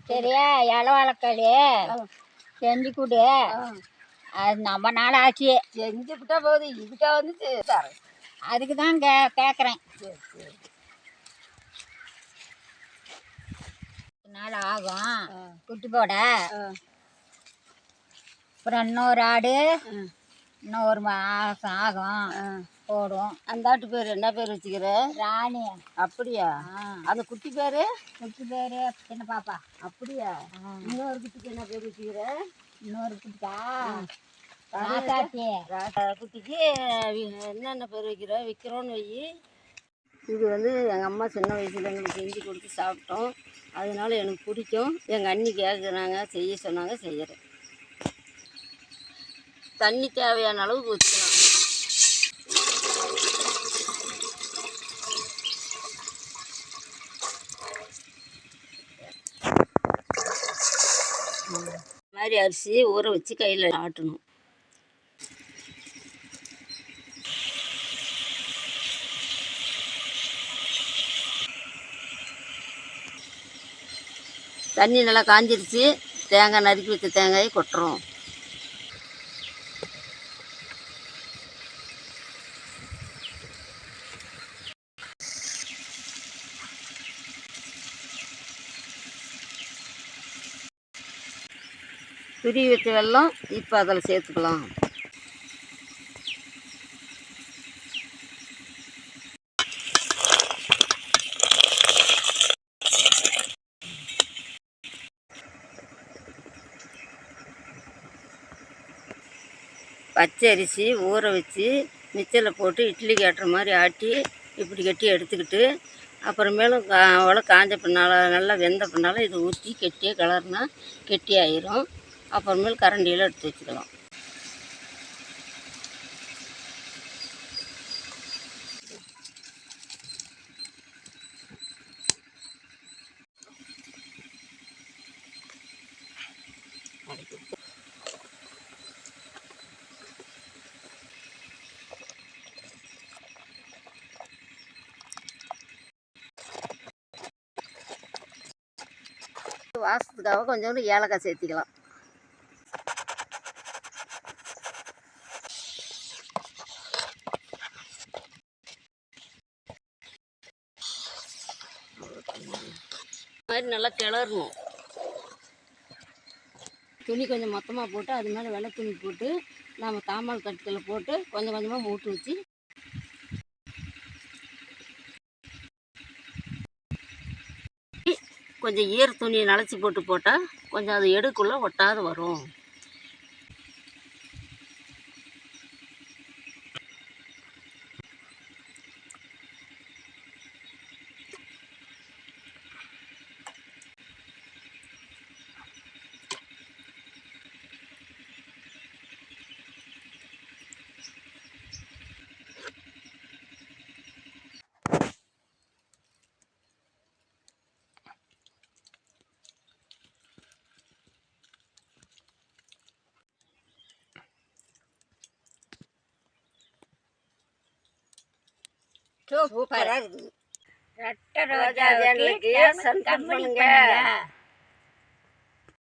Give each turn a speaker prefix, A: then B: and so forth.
A: சரியா இலை வாழைக்காளி செஞ்சு கொடு. அது நம்ம நாள் ஆச்சு.
B: செஞ்சு விட்டா போகுது, இதுக்காக வந்து தரேன்.
A: அதுக்கு தான் கேட்குறேன்.
B: சரி சரி.
A: நாள் ஆகும் குட்டி போட. அப்புறம் இன்னொரு ஆடு இன்னும் ஒரு மாதம் ஆகும் போடும்.
B: அந்த ஆட்டு பேர் என்ன பேர் வச்சுக்கிற?
A: ராணி.
B: அப்படியா? அந்த குட்டி பேர்?
A: குட்டி பேர் சின்ன பாப்பா.
B: அப்படியா? இன்னொரு குட்டிக்கு என்ன பேர் வச்சுக்கிற?
A: இன்னொரு குட்டிக்கா
B: குட்டிக்கு என்னென்ன பேர் வைக்கிற? விற்கிறோன்னு வை. இது வந்து எங்கள் அம்மா சின்ன வயசில் எங்களுக்கு செஞ்சு கொடுத்து சாப்பிட்டோம். அதனால எனக்கு பிடிக்கும். எங்கள் அண்ணி கேட்குறாங்க, செய்ய சொன்னாங்க, செய்கிறேன். தண்ணி தேவையான அளவுக்கு ஊற்றிக்கலாம். இந்த மாதிரி அரிசி ஊற வச்சு கையில் ஆட்டணும். தண்ணி நல்லா காஞ்சிருச்சு. தேங்காய் நறுக்கி வச்ச தேங்காயை கொட்டுறோம். துருவி வச்ச வெல்லம் இப்போ அதில் சேர்த்துக்கலாம். பச்சை அரிசி ஊற வச்சு மிக்சியில் போட்டு இட்லிக்கு ஆட்டுற மாதிரி ஆட்டி இப்படி கட்டி எடுத்துக்கிட்டு அப்புறமேலும் அவ்வளோ காஞ்ச பின்னால் நல்லா வெந்த பின்னால் இதை ஊற்றி கெட்டியாக கிளறுனா கெட்டி ஆயிரும். அப்புறமேல் கரண்டியில் எடுத்து வச்சுக்கலாம். வாசத்துக்காக கொஞ்சோண்டு ஏலக்காய் சேர்த்திக்கலாம். மாதிரி நல்லா கிளறணும். துணி கொஞ்சம் மொத்தமாக போட்டு அது மேலே வெள்ளை துணி போட்டு நம்ம தாம்பால் கட்டில் போட்டு கொஞ்சம் கொஞ்சமாக மூட்டு வச்சு கொஞ்சம் ஈர துணியை நனைச்சி போட்டால் கொஞ்சம் அது எடுக்குள்ளே ஒட்டாத வரும்.
A: சூப்பராக இருக்குது.
B: ரெட்டை ரோஜா சேனலுக்கு சப்ஸ்கிரைப் பண்ணுங்க.